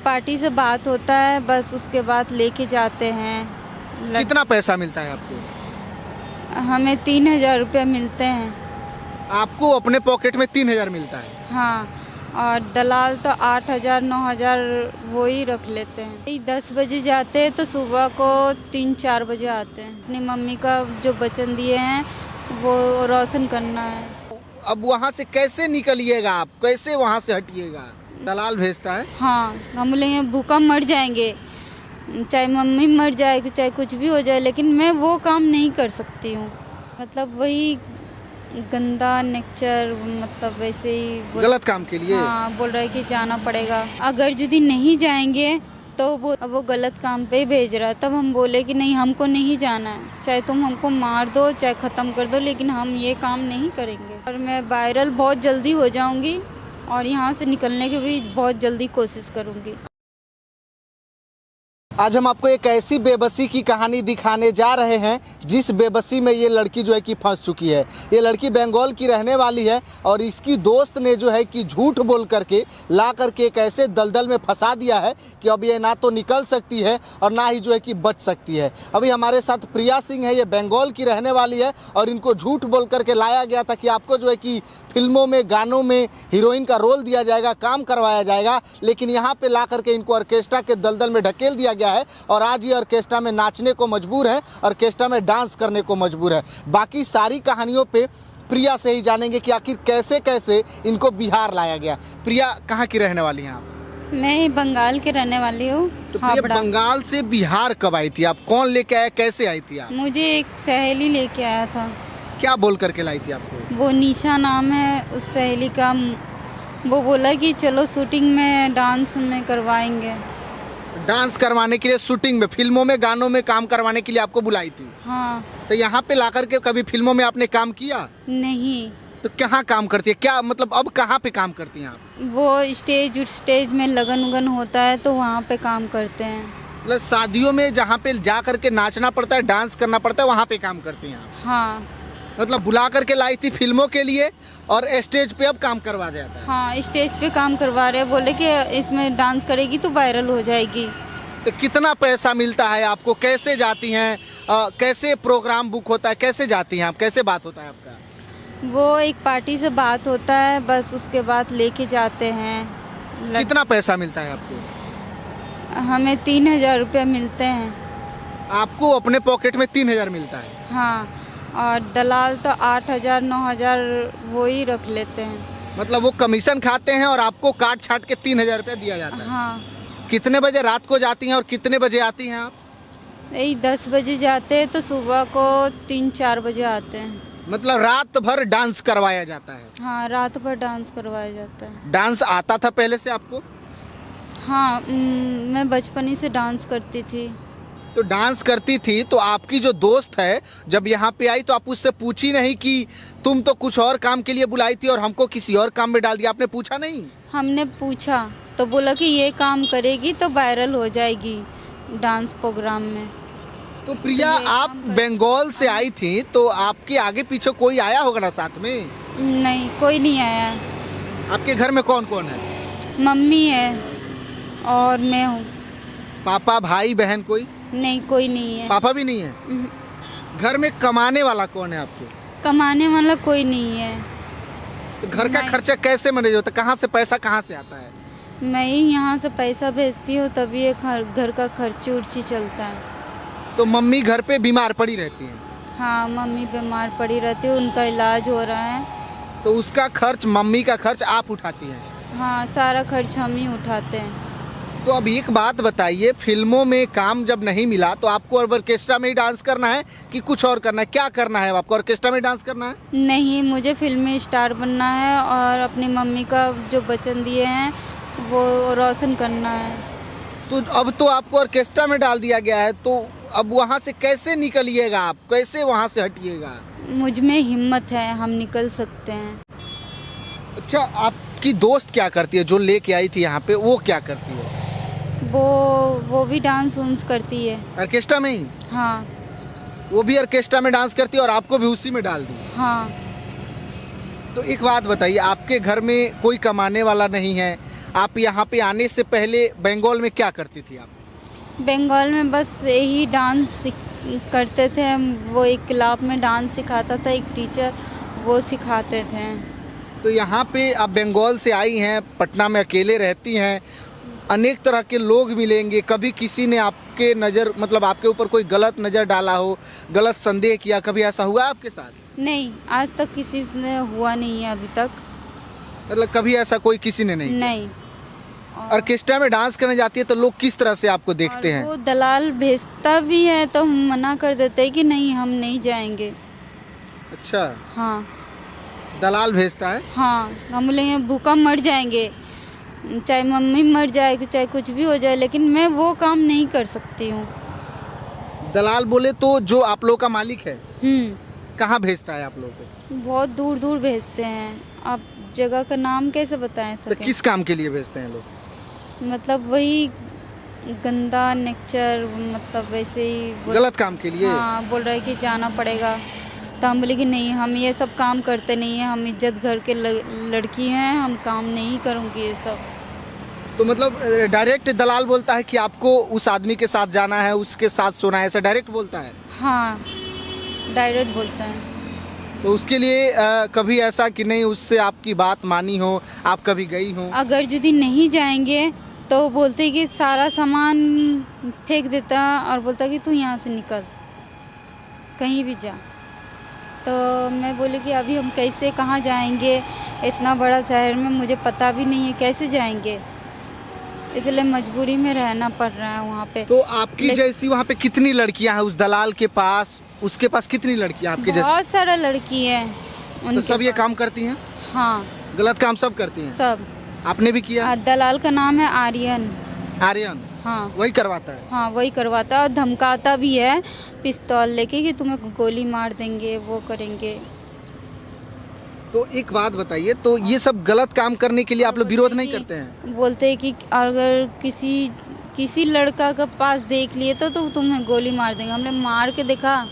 Party से बात होता है, बस उसके बाद लेके जाते हैं। कितना पैसा मिलता है आपको? हमें 3,000 रुपये मिलते हैं। आपको अपने पॉकेट में 3,000 मिलता है? हाँ, और दलाल तो 8,000 9,000 वो ही रख लेते हैं। 10 बजे जाते हैं तो सुबह को 3-4 बजे आते हैं। अपनी मम्मी का जो वचन दिए हैं वो रोशन करना है। अब वहाँ से कैसे निकलिएगा आप, कैसे वहाँ से हटिएगा? दलाल भेजता है? हाँ, हम बोले भूखा मर जाएंगे, चाहे मम्मी मर जाएगी, चाहे कुछ भी हो जाए, लेकिन मैं वो काम नहीं कर सकती हूँ। मतलब वही गंदा नेचर, मतलब वैसे ही गलत काम के लिए? हाँ, बोल रहा है कि जाना पड़ेगा। अगर यदि नहीं जाएंगे तो वो गलत काम पे ही भेज रहा है। तब हम बोले कि नहीं, हमको नहीं जाना है, चाहे तुम हमको मार दो, चाहे ख़त्म कर दो, लेकिन हम ये काम नहीं करेंगे। और मैं वायरल बहुत जल्दी हो जाऊंगी और यहाँ से निकलने की भी बहुत जल्दी कोशिश करूंगी। आज हम आपको एक ऐसी बेबसी की कहानी दिखाने जा रहे हैं जिस बेबसी में ये लड़की जो है कि फंस चुकी है। ये लड़की बंगाल की रहने वाली है और इसकी दोस्त ने जो है कि झूठ बोल करके ला करके एक ऐसे दलदल में फंसा दिया है कि अब ये ना तो निकल सकती है और ना ही जो है कि बच सकती है। अभी हमारे साथ प्रिया सिंह है, ये बंगाल की रहने वाली है और इनको झूठ बोल करके लाया गया था कि आपको जो है कि फिल्मों में, गानों में हीरोइन का रोल दिया जाएगा, काम करवाया जाएगा, लेकिन यहाँ पे ला करके इनको ऑर्केस्ट्रा के दलदल में ढकेल दिया गया है और आज ये ऑर्केस्ट्रा में नाचने को मजबूर है, ऑर्केस्ट्रा में डांस करने को मजबूर है। बाकी सारी कहानियों पे प्रिया से ही जानेंगे कि आखिर कैसे कैसे इनको बिहार लाया गया। प्रिया कहाँ की रहने वाली हैं आप? मैं बंगाल के रहने वाली हूँ। तो प्रिया, बंगाल से बिहार कब आई थी आप? कौन लेके आया, कैसे आई थी आप? मुझे एक सहेली लेके आया था। क्या बोल करके लाई थी आपको? वो निशा नाम है उस सहेली का। वो बोला कि चलो शूटिंग में, डांस में करवाएंगे। डांस करवाने के लिए, शूटिंग में, फिल्मों में, गानों में काम करवाने के लिए आपको बुलाई थी? हाँ। तो यहाँ पे ला करके कभी फिल्मों में आपने काम किया? नहीं। तो कहाँ काम करती है, क्या मतलब अब कहाँ पे काम करती हैं आप? वो स्टेज में लगन उगन होता है तो वहाँ पे काम करते हैं। मतलब शादियों में जहाँ पे जा करके नाचना पड़ता है, डांस करना पड़ता है, वहाँ पे काम करती हैं आप? हाँ। मतलब बुला करके लाई थी फिल्मों के लिए और स्टेज पे अब काम करवा जाता है? हाँ, स्टेज पे काम करवा रहे हैं। बोले कि इसमें डांस करेगी तो वायरल हो जाएगी। तो कितना पैसा मिलता है आपको, कैसे जाती हैं, कैसे प्रोग्राम बुक होता है, कैसे जाती हैं आप, कैसे बात होता है आपका? वो एक पार्टी से बात होता है, बस उसके बाद लेके जाते हैं। कितना पैसा मिलता है आपको? हमें 3,000 रुपये मिलते हैं। आपको अपने पॉकेट में 3,000 मिलता है? हाँ, और दलाल तो 8,000 9,000 वो ही रख लेते हैं। मतलब वो कमीशन खाते हैं और आपको काट छाट के 3,000 रुपया दिया जाता है? हाँ। कितने बजे रात को जाती हैं और कितने बजे आती हैं आप? यही 10 बजे जाते हैं तो सुबह को 3-4 बजे आते हैं। मतलब रात भर डांस करवाया जाता है? हाँ, रात भर डांस करवाया जाता है। डांस आता था पहले से आपको? हाँ, मैं बचपन ही से डांस करती थी। तो डांस करती थी तो आपकी जो दोस्त है जब यहाँ पे आई तो आप उससे पूछी नहीं कि तुम तो कुछ और काम के लिए बुलाई थी और हमको किसी और काम में डाल दिया? आपने पूछा नहीं? हमने पूछा तो बोला कि ये काम करेगी तो वायरल हो जाएगी डांस प्रोग्राम में। तो प्रिया, आप बंगाल से आई थी तो आपके आगे पीछे कोई आया होगा ना साथ में? नहीं, कोई नहीं आया। आपके घर में कौन कौन है? मम्मी है और मैं हूँ। पापा, भाई, बहन कोई? नहीं, कोई नहीं है। पापा भी नहीं है? घर में कमाने वाला कौन है आपको? कमाने वाला कोई नहीं है। तो घर का खर्चा कैसे मैनेज होता है, कहाँ से पैसा कहाँ से आता है? मैं ही यहाँ से पैसा भेजती हूँ तभी ये घर का खर्ची उर्ची चलता है। तो मम्मी घर पे बीमार पड़ी रहती हैं? हाँ, मम्मी बीमार पड़ी रहती है, उनका इलाज हो रहा है। तो उसका खर्च, मम्मी का खर्च आप उठाती हैं? हाँ, सारा खर्च हम ही उठाते हैं। तो अब एक बात बताइए, फिल्मों में काम जब नहीं मिला तो आपको ऑर्केस्ट्रा में ही डांस करना है कि कुछ और करना है? क्या करना है आपको, ऑर्केस्ट्रा में डांस करना है? नहीं, मुझे फिल्म में स्टार बनना है और अपनी मम्मी का जो वचन दिए हैं वो रोशन करना है। तो अब तो आपको ऑर्केस्ट्रा में डाल दिया गया है, तो अब वहाँ से कैसे निकलिएगा आप, कैसे वहाँ से हटिएगा? मुझ में हिम्मत है, हम निकल सकते हैं। अच्छा, आपकी दोस्त क्या करती है जो लेके आई थी यहाँ पे, वो क्या करती है? वो भी डांस उन्स करती है। ऑर्केस्ट्रा में ही? हाँ। वो भी ऑर्केस्ट्रा में डांस करती है और आपको भी उसी में डाल दी? हाँ। तो एक बात बताइए, आपके घर में कोई कमाने वाला नहीं है, आप यहाँ पे आने से पहले बंगाल में क्या करती थी आप? बंगाल में बस यही करते थे हम। वो एक क्लब में डांस सिखाता था एक टीचर, वो सिखाते थे। तो यहाँ पे आप बंगाल से आई हैं, पटना में अकेले रहती हैं, अनेक तरह के लोग मिलेंगे, कभी किसी ने आपके नज़र मतलब आपके ऊपर कोई गलत नज़र डाला हो, गलत संदेह किया, कभी ऐसा हुआ आपके साथ? नहीं, आज तक किसी ने हुआ नहीं है अभी तक। मतलब कभी ऐसा कोई किसी ने नहीं? नहीं। ऑर्केस्ट्रा में डांस करने जाती है तो लोग किस तरह से आपको देखते हैं? वो दलाल भेजता भी है तो हम मना कर देते हैं कि नहीं, हम नहीं जाएंगे। अच्छा, हाँ दलाल भेजता है? हाँ, हम बोलेंगे भूखा मर जाएंगे, चाहे मम्मी मर जाएगी, चाहे कुछ भी हो जाए, लेकिन मैं वो काम नहीं कर सकती हूँ। दलाल बोले तो जो आप लोग का मालिक है कहाँ भेजता है आप लोगों को? बहुत दूर दूर भेजते हैं। आप जगह का नाम कैसे बताएं तो सके? किस काम के लिए भेजते हैं लोग? मतलब वही गंदा नेचर, मतलब वैसे ही गलत काम के लिए? हाँ, बोल रहे कि जाना पड़ेगा। तो हम बोले कि नहीं, हम ये सब काम करते नहीं हैं, हम इज्जत घर के लड़की हैं, हम काम नहीं करूँगी ये सब। तो मतलब डायरेक्ट दलाल बोलता है कि आपको उस आदमी के साथ जाना है, उसके साथ सोना है, ऐसा डायरेक्ट बोलता है? हाँ, डायरेक्ट बोलता है। तो उसके लिए कभी ऐसा कि नहीं उससे आपकी बात मानी हो, आप कभी गई हो? अगर यदि नहीं जाएंगे तो बोलते कि सारा सामान फेंक देता और बोलता कि तू यहाँ से निकल, कहीं भी जा। तो मैं बोली कि अभी हम कैसे, कहाँ जाएंगे, इतना बड़ा शहर में मुझे पता भी नहीं है कैसे जाएंगे, इसलिए मजबूरी में रहना पड़ रहा है वहाँ पे। तो आपकी जैसी वहाँ पे कितनी लड़कियाँ हैं उस दलाल के पास? उसके पास कितनी लड़कियाँ आपके जैसी? बहुत सारा लड़की है। तो सब ये काम करती हैं? हाँ, गलत काम सब करती हैं? सब। आपने भी किया? दलाल का नाम है आर्यन। आर्यन? हाँ, वही करवाता है? हाँ, वही करवाता है और धमकाता भी है पिस्तौल लेके कि तुम्हें गोली मार देंगे, वो करेंगे। तो एक बात बताइए, तो ये सब गलत काम करने के लिए आप लोग विरोध नहीं करते हैं? बोलते हैं कि अगर किसी लड़का का पास देख लिए तो तुम्हें गोली मार देंगे। हमने मार के देखा,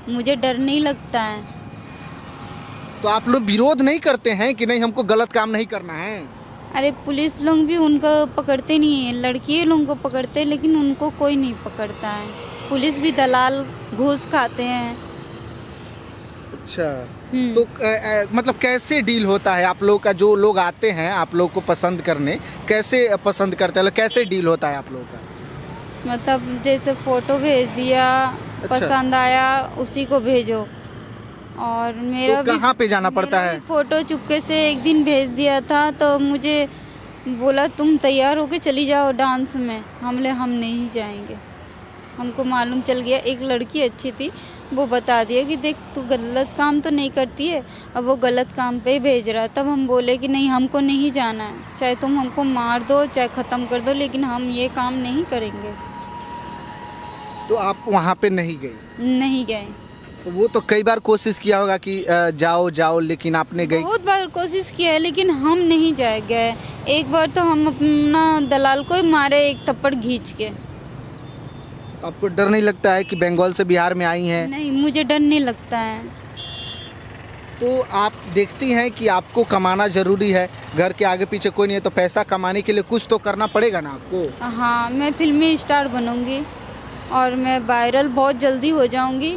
मुझे डर नहीं लगता है। तो आप लोग विरोध नहीं करते हैं कि नहीं हमको गलत काम नहीं करना है? अरे पुलिस लोग भी उनको पकड़ते नहीं है, लड़की लोगों को पकड़ते हैं, लेकिन उनको कोई नहीं पकड़ता है। पुलिस भी दलाल घूस खाते हैं। अच्छा, तो मतलब कैसे डील होता है आप लोग का? जो लोग आते हैं आप लोग को पसंद करने, कैसे पसंद करते हैं, कैसे डील होता है आप लोगों का? मतलब जैसे फोटो भेज दिया, पसंद आया उसी को भेजो। और मेरा तो कहाँ पे जाना पड़ता है? फोटो चुपके से एक दिन भेज दिया था, तो मुझे बोला तुम तैयार होके चली जाओ डांस में। हम नहीं जाएंगे। हमको मालूम चल गया, एक लड़की अच्छी थी, वो बता दिया कि देख तू गलत काम तो नहीं करती है, अब वो गलत काम पे ही भेज रहा है। तब हम बोले कि नहीं, हमको नहीं जाना है, चाहे तुम हमको मार दो, चाहे ख़त्म कर दो, लेकिन हम ये काम नहीं करेंगे। तो आप वहाँ पे नहीं गए? नहीं गए। तो वो तो कई बार कोशिश किया होगा कि जाओ जाओ, लेकिन आपने गई? बहुत बार कोशिश किया है, लेकिन हम नहीं गए। एक बार तो हम अपना दलाल को ही मारे, एक थप्पड़ खींच के। आपको डर नहीं लगता है कि बंगाल से बिहार में आई हैं? नहीं, मुझे डर नहीं लगता है। तो आप देखती हैं कि आपको कमाना ज़रूरी है, घर के आगे पीछे कोई नहीं है, तो पैसा कमाने के लिए कुछ तो करना पड़ेगा ना आपको? हाँ, मैं फिल्मी स्टार बनूंगी और मैं वायरल बहुत जल्दी हो जाऊंगी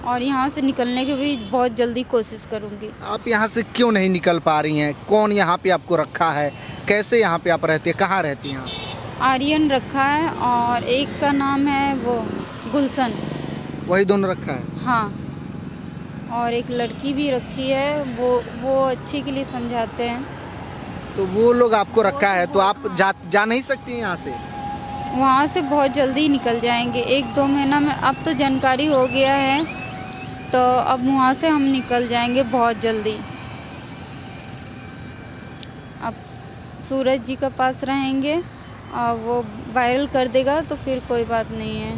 और यहाँ से निकलने की भी बहुत जल्दी कोशिश करूंगी। आप यहाँ से क्यों नहीं निकल पा रही हैं? कौन यहाँ पे आपको रखा है? कैसे यहाँ पे आप रहती हैं? कहाँ रहती हैं आप? आर्यन रखा है और एक का नाम है वो गुलशन। वही दोनों रखा है? हाँ, और एक लड़की भी रखी है, वो अच्छे के लिए समझाते हैं। तो वो लोग आपको रखा है, तो आप जा नहीं सकती हैं यहाँ से? वहाँ से बहुत जल्दी निकल जाएंगे, 1-2 महीना में। अब तो जानकारी हो गया है, तो अब वहाँ से हम निकल जाएंगे बहुत जल्दी। अब सूरज जी के पास रहेंगे और वो वायरल कर देगा, तो फिर कोई बात नहीं है।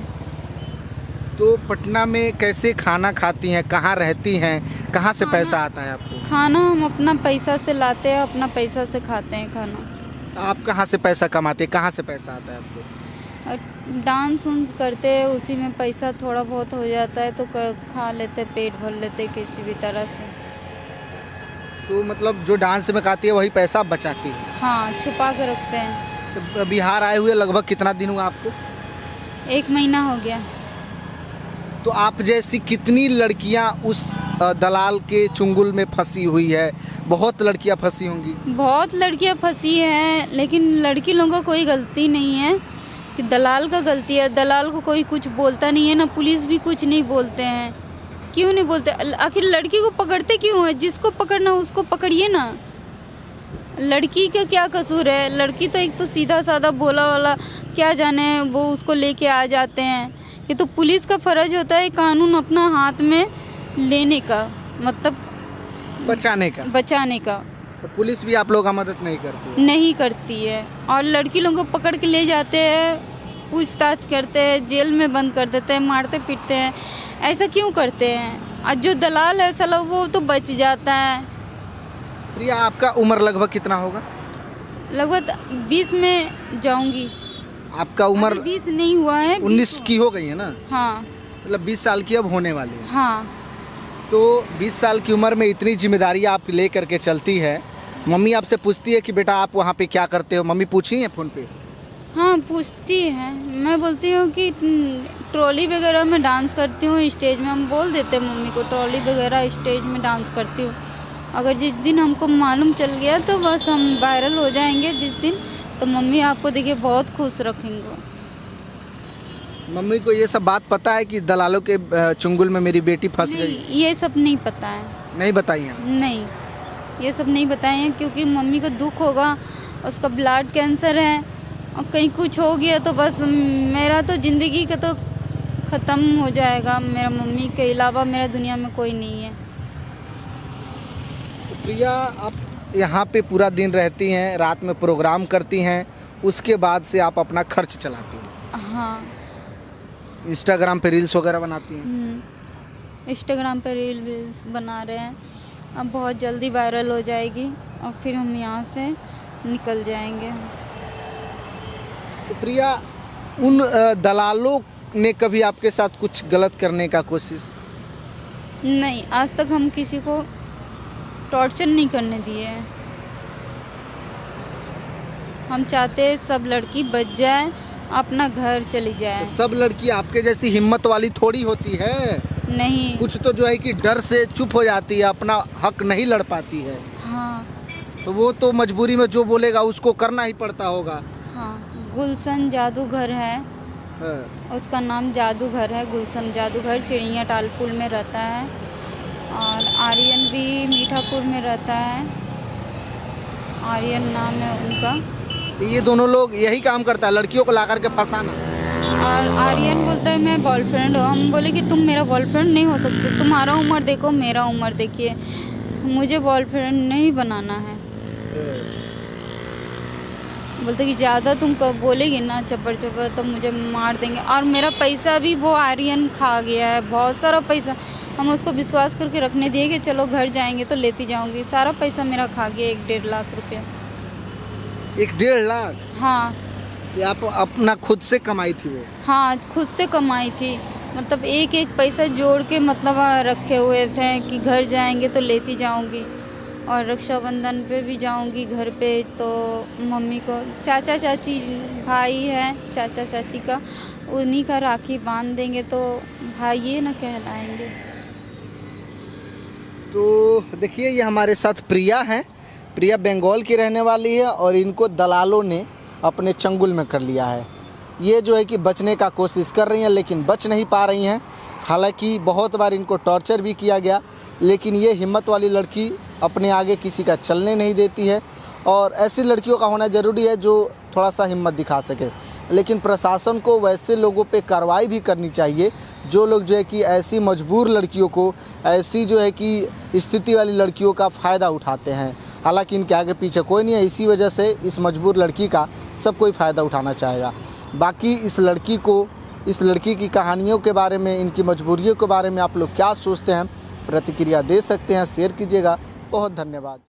तो पटना में कैसे खाना खाती हैं? कहाँ रहती हैं? कहाँ से पैसा आता है आपको? खाना हम अपना पैसा से लाते हैं, अपना पैसा से खाते हैं खाना। आप कहाँ से पैसा कमाते हैं? कहाँ से पैसा आता है आपको? डांस उन्स करते हैं, उसी में पैसा थोड़ा बहुत हो जाता है, तो खा लेते, पेट भर लेते किसी भी तरह से। तो मतलब जो डांस में खाती है वही पैसा आप बचाती है। हाँ, छुपा के रखते हैं। तो बिहार आए हुए लगभग कितना दिन हुआ आपको? 1 महीना हो गया। तो आप जैसी कितनी लड़कियां उस दलाल के चुंगल में फंसी हुई है? बहुत लड़कियां फंसी होंगी। बहुत लड़कियां फंसी हैं, लेकिन लड़की लोगों का कोई गलती नहीं है कि दलाल का गलती है। दलाल को कोई कुछ बोलता नहीं है, ना पुलिस भी कुछ नहीं बोलते हैं। क्यों नहीं बोलते? आखिर लड़की को पकड़ते क्यों है? जिसको पकड़ना उसको पकड़िए ना। लड़की का क्या कसूर है? लड़की तो एक तो सीधा साधा भोला वाला, क्या जाने वो उसको लेके आ जाते हैं। ये तो पुलिस का फर्ज होता है कानून अपना हाथ में लेने का, मतलब बचाने का। तो पुलिस भी आप लोग का मदद नहीं करती? नहीं करती है। और लड़की लोगों को पकड़ के ले जाते हैं, पूछताछ करते हैं, जेल में बंद कर देते हैं, मारते पीटते हैं। ऐसा क्यों करते हैं? और जो दलाल है साला वो तो बच जाता है। प्रिया, आपका उम्र लगभग कितना होगा? लगभग 20 में जाऊंगी। आपका उम्र 20 नहीं हुआ है, 19 की हो गई है ना? हाँ मतलब 20 साल की अब होने वाली है। हाँ। तो 20 साल की उम्र में इतनी जिम्मेदारी आप ले करके चलती है। मम्मी आपसे पूछती है कि बेटा आप वहाँ पे क्या करते हो? मम्मी पूछी है फ़ोन पे? हाँ, पूछती है। मैं बोलती हूँ कि ट्रॉली वगैरह में डांस करती हूँ, स्टेज में। हम बोल देते हैं मम्मी को ट्रॉली वगैरह स्टेज में डांस करती हूँ। अगर जिस दिन हमको मालूम चल गया तो बस हम वायरल हो जाएंगे जिस दिन, तो मम्मी आपको देखिए बहुत खुश रखेंगे। मम्मी को ये सब बात पता है कि दलालों के चुंगल में मेरी बेटी फंस गई? ये सब नहीं पता है। नहीं बताई हैं? नहीं, ये सब नहीं बताए हैं, क्योंकि मम्मी को दुख होगा, उसका ब्लड कैंसर है और कहीं कुछ हो गया तो बस मेरा तो ज़िंदगी का तो ख़त्म हो जाएगा। मेरा मम्मी के अलावा मेरा दुनिया में कोई नहीं है। तो प्रिया, आप यहाँ पे पूरा दिन रहती हैं, रात में प्रोग्राम करती हैं, उसके बाद से आप अपना खर्च चलाती हैं? हाँ। इंस्टाग्राम पे रील्स वगैरह बनाती हैं? इंस्टाग्राम पे रील्स बना रहे हैं। अब बहुत जल्दी वायरल हो जाएगी और फिर हम यहाँ से निकल जाएंगे। तो प्रिया, उन दलालों ने कभी आपके साथ कुछ गलत करने का कोशिश? नहीं, आज तक हम किसी को टॉर्चर नहीं करने दिए हैं। हम चाहते हैं सब लड़की बच जाए, अपना घर चली जाए। तो सब लड़की आपके जैसी हिम्मत वाली थोड़ी होती है। नहीं। कुछ तो जो है कि डर से चुप हो जाती है, अपना हक नहीं लड़ पाती है। हाँ। तो वो तो मजबूरी में जो बोलेगा उसको करना ही पड़ता होगा। हाँ, गुलशन जादूगर है। हाँ। उसका नाम जादूगर है, गुलशन जादूगर। चिड़िया टालपुर में रहता है। और आर्यन भी मीठापुर में रहता है, आर्यन नाम है उनका। ये दोनों लोग यही काम करता है, लड़कियों को ला करके फंसाना। और आर्यन बोलता है मैं बॉयफ्रेंड हूँ। हम बोले कि तुम मेरा बॉयफ्रेंड नहीं हो सकते, तुम्हारा उम्र देखो, मेरा उम्र देखिए, मुझे बॉयफ्रेंड नहीं बनाना है। बोलते कि ज़्यादा तुम बोलेगी ना चप्पड़ चप्पड़ तो मुझे मार देंगे। और मेरा पैसा भी वो आर्यन खा गया है, बहुत सारा पैसा। हम उसको विश्वास करके रखने दिए कि चलो घर जाएंगे तो लेती जाऊंगी, सारा पैसा मेरा खा गया, 1-1.5 लाख रुपया। 1-1.5 लाख? हाँ। ये आप अपना खुद से कमाई थी वो? हाँ, खुद से कमाई थी। मतलब एक एक पैसा जोड़ के मतलब रखे हुए थे कि घर जाएंगे तो लेती जाऊंगी। और रक्षाबंधन पे भी जाऊंगी घर पे, तो मम्मी को चाचा चाची भाई है चाचा चाची का, उन्हीं का राखी बांध देंगे तो भाई ये ना कहलाएंगे। तो देखिए, ये हमारे साथ प्रिया हैं। प्रिया बंगाल की रहने वाली है और इनको दलालों ने अपने चंगुल में कर लिया है। ये जो है कि बचने का कोशिश कर रही हैं लेकिन बच नहीं पा रही हैं। हालांकि बहुत बार इनको टॉर्चर भी किया गया, लेकिन ये हिम्मत वाली लड़की अपने आगे किसी का चलने नहीं देती है। और ऐसी लड़कियों का होना ज़रूरी है जो थोड़ा सा हिम्मत दिखा सके। लेकिन प्रशासन को वैसे लोगों पे कार्रवाई भी करनी चाहिए जो लोग जो है कि ऐसी मजबूर लड़कियों को, ऐसी जो है कि स्थिति वाली लड़कियों का फ़ायदा उठाते हैं। हालांकि इनके आगे पीछे कोई नहीं है, इसी वजह से इस मजबूर लड़की का सब कोई फ़ायदा उठाना चाहेगा। बाकी इस लड़की की कहानियों के बारे में, इनकी मजबूरियों के बारे में आप लोग क्या सोचते हैं? प्रतिक्रिया दे सकते हैं, शेयर कीजिएगा। बहुत धन्यवाद।